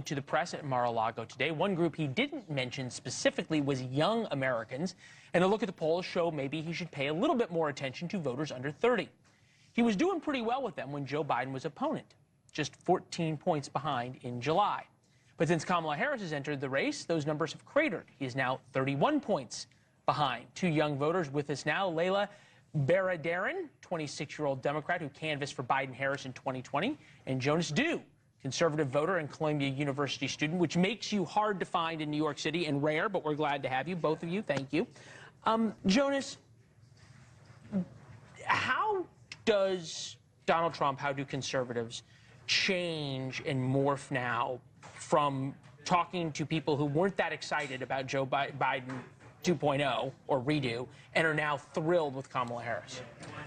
to the press at Mar-a-Lago today. One group he didn't mention specifically was young Americans, and a look at the polls show maybe he should pay a little bit more attention to voters under 30. He was doing pretty well with them when Joe Biden was opponent, just 14 points behind in July. But since Kamala Harris has entered the race, those numbers have cratered. He is now 31 points behind. Two young voters with us now, Leland, 26-year-old Democrat who canvassed for Biden-Harris in 2020, and Jonas, conservative voter and Columbia University student, which makes you hard to find in New York City and rare, but we're glad to have you, both of you. Thank you. Jonas, how does Donald Trump, how do conservatives change and morph now from talking to people who weren't that excited about Joe Biden 2.0 or redo and are now thrilled with Kamala Harris?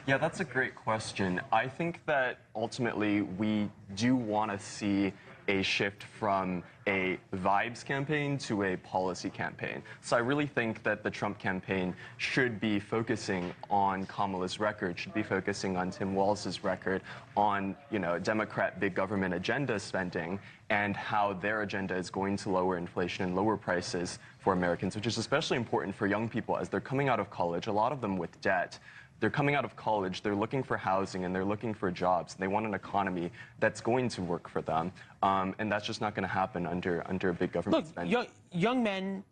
Yeah, that's a great question. I think that ultimately we do want to see a shift from a vibes campaign to a policy campaign. So I really think that the Trump campaign should be focusing on Kamala's record, should be focusing on Tim Walz's record, on, Democrat big government agenda spending and how their agenda is going to lower inflation and lower prices for Americans, which is especially important for young people as they're coming out of college, a lot of them with debt. They're coming out of college, they're looking for housing, and they're looking for jobs. They want an economy that's going to work for them, and that's just not going to happen under big government spending. Young men,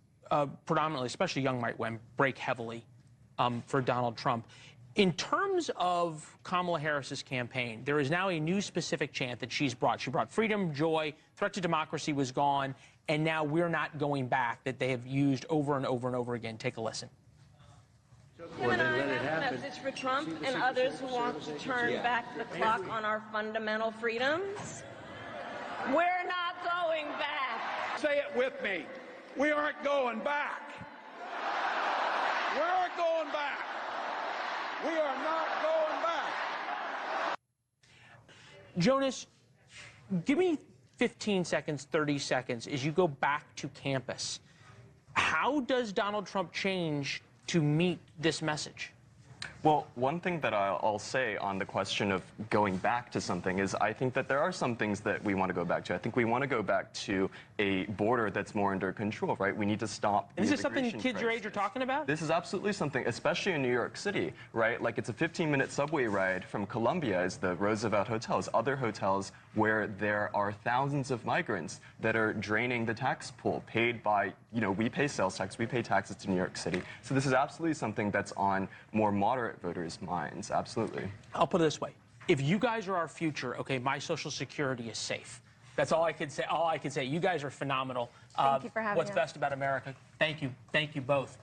predominantly, especially young white women, break heavily for Donald Trump. In terms of Kamala Harris's campaign, there is now a new specific chant that she's brought. She brought freedom, joy, threat to democracy was gone, and now we're not going back, that they have used over and over and over again. Take a listen. Tim and I have a message for Trump and others who want to turn back the clock on our fundamental freedoms. We're not going back. Say it with me. We aren't going back. We aren't going back. We are not going back. Jonas, give me 15 seconds, 30 seconds as you go back to campus. How does Donald Trump change to meet this message? Well, one thing that I'll say on the question of going back to something is I think that there are some things that we want to go back to. I think we want to go back to a border that's more under control, right? We need to stop the Is this something immigration kids your age are talking about? This is absolutely something, especially in New York City, right? Like, it's a 15-minute subway ride from Columbia is the Roosevelt hotels, other hotels where there are thousands of migrants that are draining the tax pool paid by, we pay sales tax, we pay taxes to New York City. So this is absolutely something that's on more moderate voters' minds, absolutely. I'll put it this way. If you guys are our future, okay, my Social Security is safe. That's all I can say. You guys are phenomenal. Thank you for having us. What's best about America? Thank you. Thank you both.